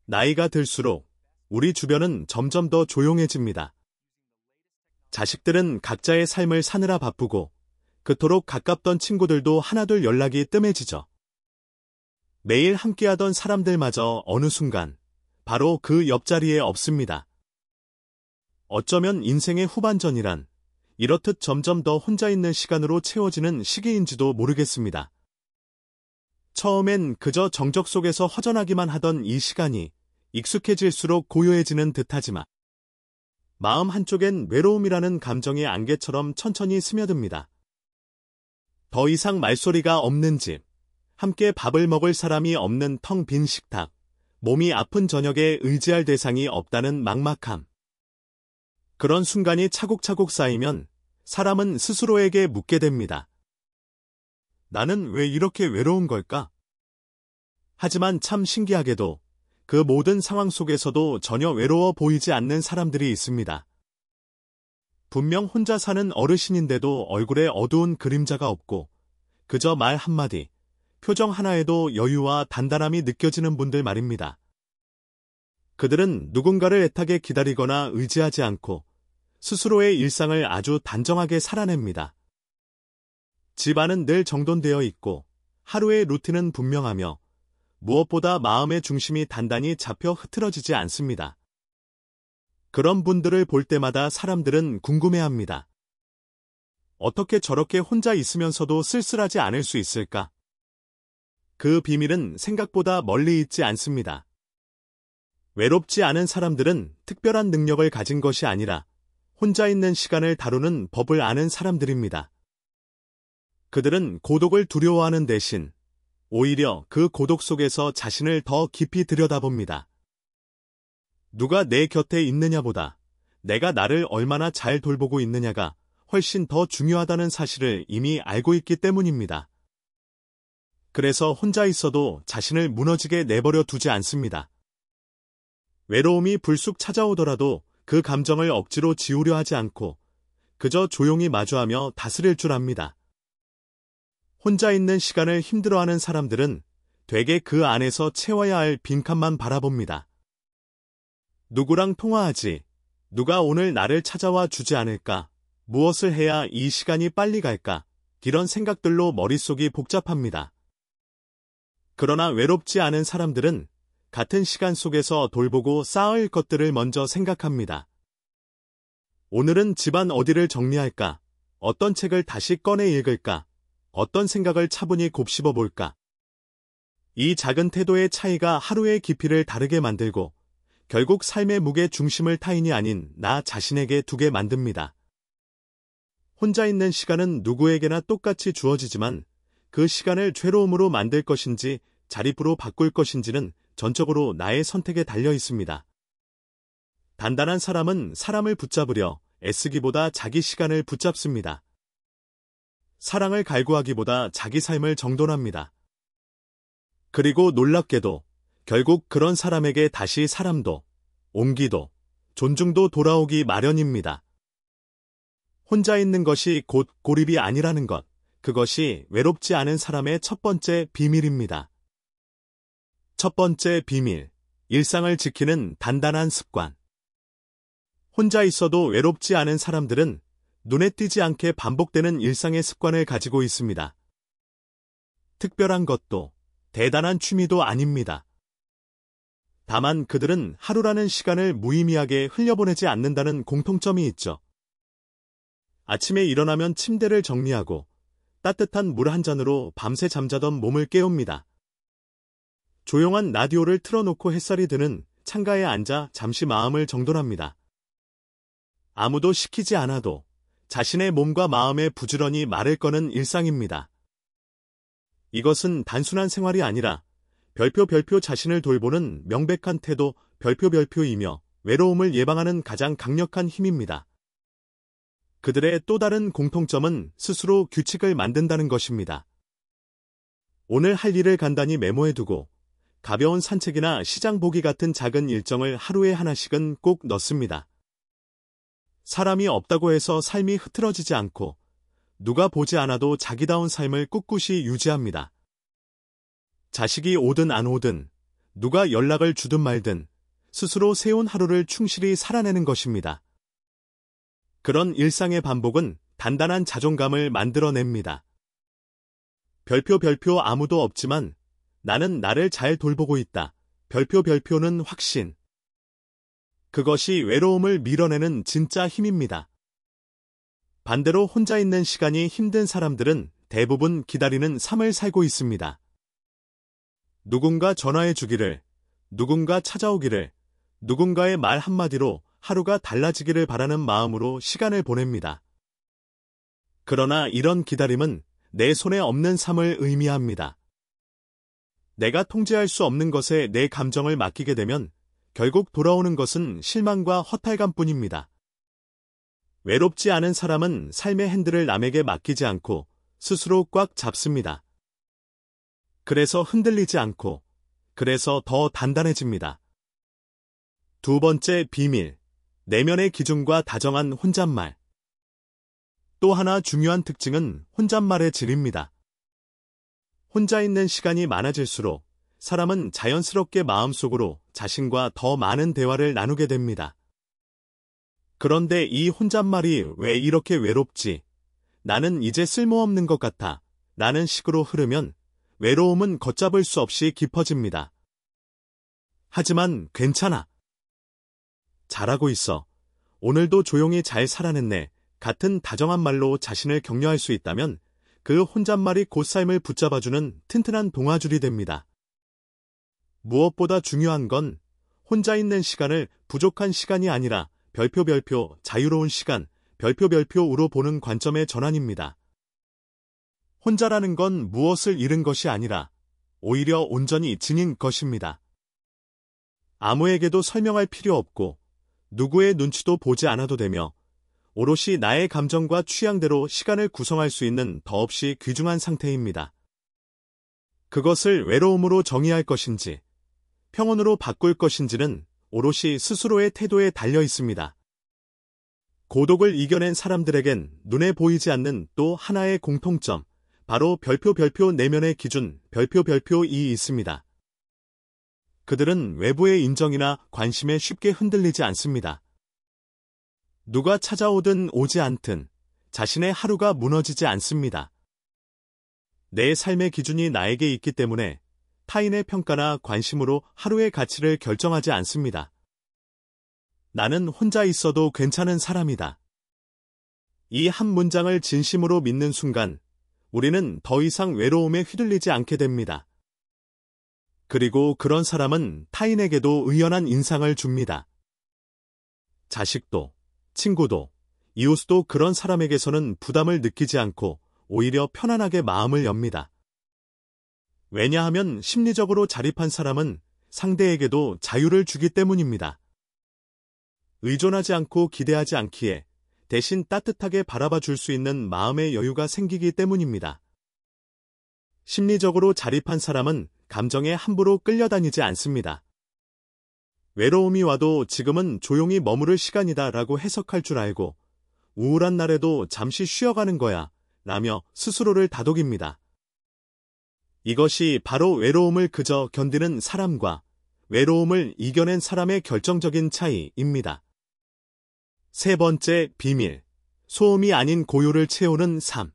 나이가 들수록 우리 주변은 점점 더 조용해집니다. 자식들은 각자의 삶을 사느라 바쁘고 그토록 가깝던 친구들도 하나둘 연락이 뜸해지죠. 매일 함께하던 사람들마저 어느 순간 바로 그 옆자리에 없습니다. 어쩌면 인생의 후반전이란 이렇듯 점점 더 혼자 있는 시간으로 채워지는 시기인지도 모르겠습니다. 처음엔 그저 정적 속에서 허전하기만 하던 이 시간이 익숙해질수록 고요해지는 듯하지만 마음 한쪽엔 외로움이라는 감정이 안개처럼 천천히 스며듭니다. 더 이상 말소리가 없는 집, 함께 밥을 먹을 사람이 없는 텅 빈 식탁, 몸이 아픈 저녁에 의지할 대상이 없다는 막막함. 그런 순간이 차곡차곡 쌓이면 사람은 스스로에게 묻게 됩니다. 나는 왜 이렇게 외로운 걸까? 하지만 참 신기하게도 그 모든 상황 속에서도 전혀 외로워 보이지 않는 사람들이 있습니다. 분명 혼자 사는 어르신인데도 얼굴에 어두운 그림자가 없고 그저 말 한마디, 표정 하나에도 여유와 단단함이 느껴지는 분들 말입니다. 그들은 누군가를 애타게 기다리거나 의지하지 않고 스스로의 일상을 아주 단정하게 살아냅니다. 집안은 늘 정돈되어 있고 하루의 루틴은 분명하며 무엇보다 마음의 중심이 단단히 잡혀 흐트러지지 않습니다. 그런 분들을 볼 때마다 사람들은 궁금해합니다. 어떻게 저렇게 혼자 있으면서도 쓸쓸하지 않을 수 있을까? 그 비밀은 생각보다 멀리 있지 않습니다. 외롭지 않은 사람들은 특별한 능력을 가진 것이 아니라 혼자 있는 시간을 다루는 법을 아는 사람들입니다. 그들은 고독을 두려워하는 대신 오히려 그 고독 속에서 자신을 더 깊이 들여다봅니다. 누가 내 곁에 있느냐보다 내가 나를 얼마나 잘 돌보고 있느냐가 훨씬 더 중요하다는 사실을 이미 알고 있기 때문입니다. 그래서 혼자 있어도 자신을 무너지게 내버려 두지 않습니다. 외로움이 불쑥 찾아오더라도 그 감정을 억지로 지우려 하지 않고 그저 조용히 마주하며 다스릴 줄 압니다. 혼자 있는 시간을 힘들어하는 사람들은 되게 그 안에서 채워야 할 빈칸만 바라봅니다. 누구랑 통화하지? 누가 오늘 나를 찾아와 주지 않을까? 무엇을 해야 이 시간이 빨리 갈까? 이런 생각들로 머릿속이 복잡합니다. 그러나 외롭지 않은 사람들은 같은 시간 속에서 돌보고 쌓을 것들을 먼저 생각합니다. 오늘은 집안 어디를 정리할까? 어떤 책을 다시 꺼내 읽을까? 어떤 생각을 차분히 곱씹어 볼까? 이 작은 태도의 차이가 하루의 깊이를 다르게 만들고 결국 삶의 무게 중심을 타인이 아닌 나 자신에게 두게 만듭니다. 혼자 있는 시간은 누구에게나 똑같이 주어지지만 그 시간을 괴로움으로 만들 것인지 자립으로 바꿀 것인지는 전적으로 나의 선택에 달려 있습니다. 단단한 사람은 사람을 붙잡으려 애쓰기보다 자기 시간을 붙잡습니다. 사랑을 갈구하기보다 자기 삶을 정돈합니다. 그리고 놀랍게도 결국 그런 사람에게 다시 사람도, 온기도, 존중도 돌아오기 마련입니다. 혼자 있는 것이 곧 고립이 아니라는 것, 그것이 외롭지 않은 사람의 첫 번째 비밀입니다. 첫 번째 비밀, 일상을 지키는 단단한 습관. 혼자 있어도 외롭지 않은 사람들은 눈에 띄지 않게 반복되는 일상의 습관을 가지고 있습니다. 특별한 것도 대단한 취미도 아닙니다. 다만 그들은 하루라는 시간을 무의미하게 흘려보내지 않는다는 공통점이 있죠. 아침에 일어나면 침대를 정리하고 따뜻한 물 한 잔으로 밤새 잠자던 몸을 깨웁니다. 조용한 라디오를 틀어놓고 햇살이 드는 창가에 앉아 잠시 마음을 정돈합니다. 아무도 시키지 않아도 자신의 몸과 마음에 부지런히 말을 거는 일상입니다. 이것은 단순한 생활이 아니라 별표 자신을 돌보는 명백한 태도 별표이며 외로움을 예방하는 가장 강력한 힘입니다. 그들의 또 다른 공통점은 스스로 규칙을 만든다는 것입니다. 오늘 할 일을 간단히 메모해두고 가벼운 산책이나 시장 보기 같은 작은 일정을 하루에 하나씩은 꼭 넣습니다. 사람이 없다고 해서 삶이 흐트러지지 않고 누가 보지 않아도 자기다운 삶을 꿋꿋이 유지합니다. 자식이 오든 안 오든 누가 연락을 주든 말든 스스로 세운 하루를 충실히 살아내는 것입니다. 그런 일상의 반복은 단단한 자존감을 만들어냅니다. 별표 아무도 없지만 나는 나를 잘 돌보고 있다. 별표는 확신. 그것이 외로움을 밀어내는 진짜 힘입니다. 반대로 혼자 있는 시간이 힘든 사람들은 대부분 기다리는 삶을 살고 있습니다. 누군가 전화해 주기를, 누군가 찾아오기를, 누군가의 말 한마디로 하루가 달라지기를 바라는 마음으로 시간을 보냅니다. 그러나 이런 기다림은 내 손에 없는 삶을 의미합니다. 내가 통제할 수 없는 것에 내 감정을 맡기게 되면 결국 돌아오는 것은 실망과 허탈감뿐입니다. 외롭지 않은 사람은 삶의 핸들을 남에게 맡기지 않고 스스로 꽉 잡습니다. 그래서 흔들리지 않고, 그래서 더 단단해집니다. 두 번째 비밀, 내면의 기준과 다정한 혼잣말. 또 하나 중요한 특징은 혼잣말의 질입니다. 혼자 있는 시간이 많아질수록 사람은 자연스럽게 마음속으로 자신과 더 많은 대화를 나누게 됩니다. 그런데 이 혼잣말이 왜 이렇게 외롭지? 나는 이제 쓸모없는 것 같아. 라는 식으로 흐르면 외로움은 걷잡을 수 없이 깊어집니다. 하지만 괜찮아. 잘하고 있어. 오늘도 조용히 잘 살아냈네. 같은 다정한 말로 자신을 격려할 수 있다면 그 혼잣말이 곧 삶을 붙잡아주는 튼튼한 동아줄이 됩니다. 무엇보다 중요한 건 혼자 있는 시간을 부족한 시간이 아니라 별표 자유로운 시간, 별표우로 보는 관점의 전환입니다. 혼자라는 건 무엇을 잃은 것이 아니라 오히려 온전히 지닌 것입니다. 아무에게도 설명할 필요 없고 누구의 눈치도 보지 않아도 되며 오롯이 나의 감정과 취향대로 시간을 구성할 수 있는 더없이 귀중한 상태입니다. 그것을 외로움으로 정의할 것인지 평온으로 바꿀 것인지는 오롯이 스스로의 태도에 달려 있습니다. 고독을 이겨낸 사람들에겐 눈에 보이지 않는 또 하나의 공통점, 바로 별표 내면의 기준, 별표이 있습니다. 그들은 외부의 인정이나 관심에 쉽게 흔들리지 않습니다. 누가 찾아오든 오지 않든 자신의 하루가 무너지지 않습니다. 내 삶의 기준이 나에게 있기 때문에 타인의 평가나 관심으로 하루의 가치를 결정하지 않습니다. 나는 혼자 있어도 괜찮은 사람이다. 이 한 문장을 진심으로 믿는 순간 우리는 더 이상 외로움에 휘둘리지 않게 됩니다. 그리고 그런 사람은 타인에게도 의연한 인상을 줍니다. 자식도, 친구도, 이웃도 그런 사람에게서는 부담을 느끼지 않고 오히려 편안하게 마음을 엽니다. 왜냐하면 심리적으로 자립한 사람은 상대에게도 자유를 주기 때문입니다. 의존하지 않고 기대하지 않기에 대신 따뜻하게 바라봐 줄 수 있는 마음의 여유가 생기기 때문입니다. 심리적으로 자립한 사람은 감정에 함부로 끌려다니지 않습니다. 외로움이 와도 지금은 조용히 머무를 시간이다 라고 해석할 줄 알고 우울한 날에도 잠시 쉬어가는 거야 라며 스스로를 다독입니다. 이것이 바로 외로움을 그저 견디는 사람과 외로움을 이겨낸 사람의 결정적인 차이입니다. 세 번째 비밀, 소음이 아닌 고요를 채우는 삶.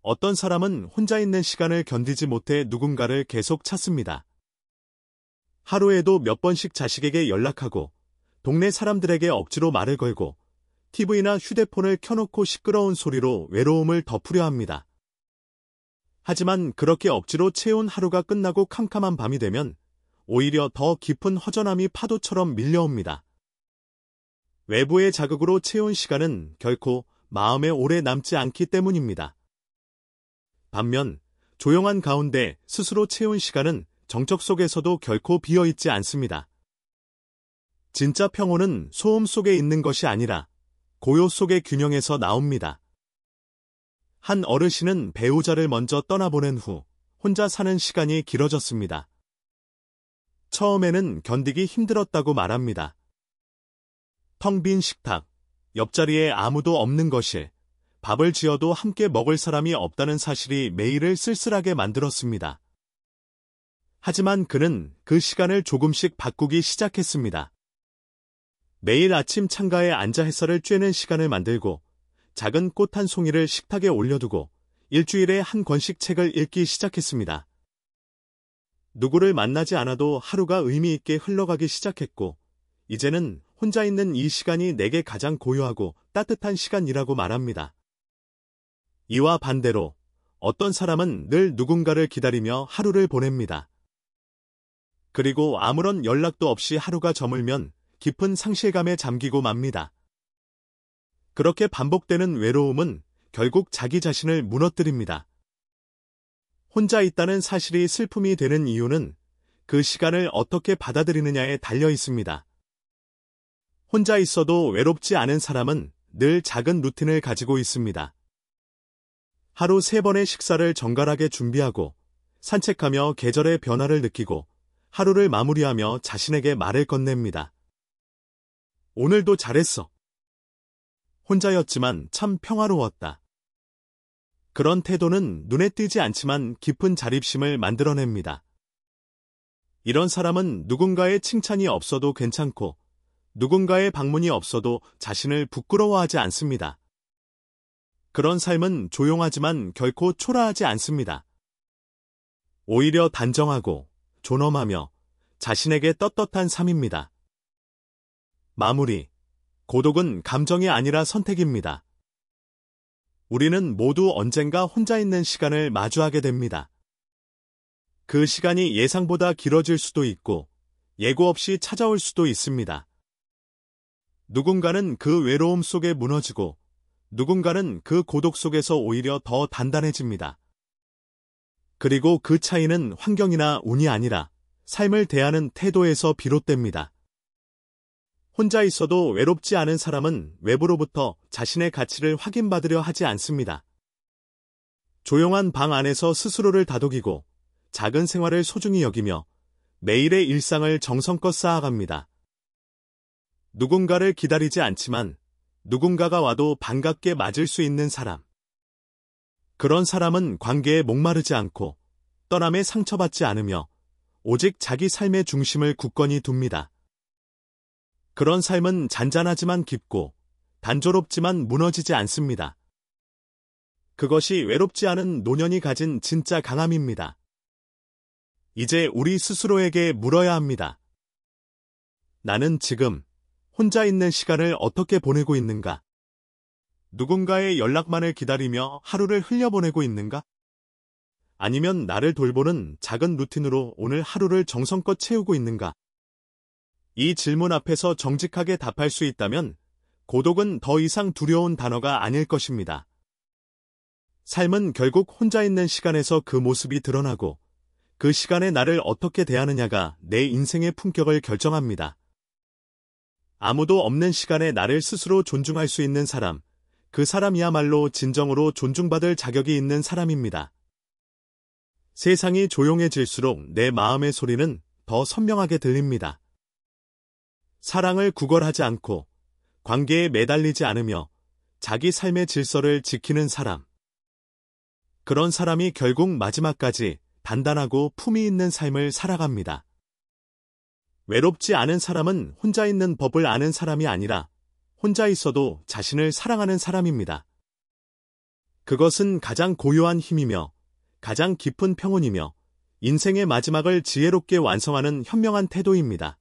어떤 사람은 혼자 있는 시간을 견디지 못해 누군가를 계속 찾습니다. 하루에도 몇 번씩 자식에게 연락하고 동네 사람들에게 억지로 말을 걸고 TV나 휴대폰을 켜놓고 시끄러운 소리로 외로움을 덮으려 합니다. 하지만 그렇게 억지로 채운 하루가 끝나고 캄캄한 밤이 되면 오히려 더 깊은 허전함이 파도처럼 밀려옵니다. 외부의 자극으로 채운 시간은 결코 마음에 오래 남지 않기 때문입니다. 반면 조용한 가운데 스스로 채운 시간은 정적 속에서도 결코 비어있지 않습니다. 진짜 평온은 소음 속에 있는 것이 아니라 고요 속의 균형에서 나옵니다. 한 어르신은 배우자를 먼저 떠나보낸 후 혼자 사는 시간이 길어졌습니다. 처음에는 견디기 힘들었다고 말합니다. 텅 빈 식탁, 옆자리에 아무도 없는 거실, 밥을 지어도 함께 먹을 사람이 없다는 사실이 매일을 쓸쓸하게 만들었습니다. 하지만 그는 그 시간을 조금씩 바꾸기 시작했습니다. 매일 아침 창가에 앉아 햇살을 쬐는 시간을 만들고 작은 꽃 한 송이를 식탁에 올려두고 일주일에 한 권씩 책을 읽기 시작했습니다. 누구를 만나지 않아도 하루가 의미 있게 흘러가기 시작했고 이제는 혼자 있는 이 시간이 내게 가장 고요하고 따뜻한 시간이라고 말합니다. 이와 반대로 어떤 사람은 늘 누군가를 기다리며 하루를 보냅니다. 그리고 아무런 연락도 없이 하루가 저물면 깊은 상실감에 잠기고 맙니다. 그렇게 반복되는 외로움은 결국 자기 자신을 무너뜨립니다. 혼자 있다는 사실이 슬픔이 되는 이유는 그 시간을 어떻게 받아들이느냐에 달려 있습니다. 혼자 있어도 외롭지 않은 사람은 늘 작은 루틴을 가지고 있습니다. 하루 3번의 식사를 정갈하게 준비하고 산책하며 계절의 변화를 느끼고 하루를 마무리하며 자신에게 말을 건넵니다. 오늘도 잘했어. 혼자였지만 참 평화로웠다. 그런 태도는 눈에 띄지 않지만 깊은 자립심을 만들어냅니다. 이런 사람은 누군가의 칭찬이 없어도 괜찮고 누군가의 방문이 없어도 자신을 부끄러워하지 않습니다. 그런 삶은 조용하지만 결코 초라하지 않습니다. 오히려 단정하고 존엄하며 자신에게 떳떳한 삶입니다. 마무리. 고독은 감정이 아니라 선택입니다. 우리는 모두 언젠가 혼자 있는 시간을 마주하게 됩니다. 그 시간이 예상보다 길어질 수도 있고 예고 없이 찾아올 수도 있습니다. 누군가는 그 외로움 속에 무너지고 누군가는 그 고독 속에서 오히려 더 단단해집니다. 그리고 그 차이는 환경이나 운이 아니라 삶을 대하는 태도에서 비롯됩니다. 혼자 있어도 외롭지 않은 사람은 외부로부터 자신의 가치를 확인받으려 하지 않습니다. 조용한 방 안에서 스스로를 다독이고 작은 생활을 소중히 여기며 매일의 일상을 정성껏 쌓아갑니다. 누군가를 기다리지 않지만 누군가가 와도 반갑게 맞을 수 있는 사람. 그런 사람은 관계에 목마르지 않고 떠남에 상처받지 않으며 오직 자기 삶의 중심을 굳건히 둡니다. 그런 삶은 잔잔하지만 깊고 단조롭지만 무너지지 않습니다. 그것이 외롭지 않은 노년이 가진 진짜 강함입니다. 이제 우리 스스로에게 물어야 합니다. 나는 지금 혼자 있는 시간을 어떻게 보내고 있는가? 누군가의 연락만을 기다리며 하루를 흘려보내고 있는가? 아니면 나를 돌보는 작은 루틴으로 오늘 하루를 정성껏 채우고 있는가? 이 질문 앞에서 정직하게 답할 수 있다면 고독은 더 이상 두려운 단어가 아닐 것입니다. 삶은 결국 혼자 있는 시간에서 그 모습이 드러나고 그 시간에 나를 어떻게 대하느냐가 내 인생의 품격을 결정합니다. 아무도 없는 시간에 나를 스스로 존중할 수 있는 사람, 그 사람이야말로 진정으로 존중받을 자격이 있는 사람입니다. 세상이 조용해질수록 내 마음의 소리는 더 선명하게 들립니다. 사랑을 구걸하지 않고 관계에 매달리지 않으며 자기 삶의 질서를 지키는 사람. 그런 사람이 결국 마지막까지 단단하고 품위 있는 삶을 살아갑니다. 외롭지 않은 사람은 혼자 있는 법을 아는 사람이 아니라 혼자 있어도 자신을 사랑하는 사람입니다. 그것은 가장 고요한 힘이며 가장 깊은 평온이며 인생의 마지막을 지혜롭게 완성하는 현명한 태도입니다.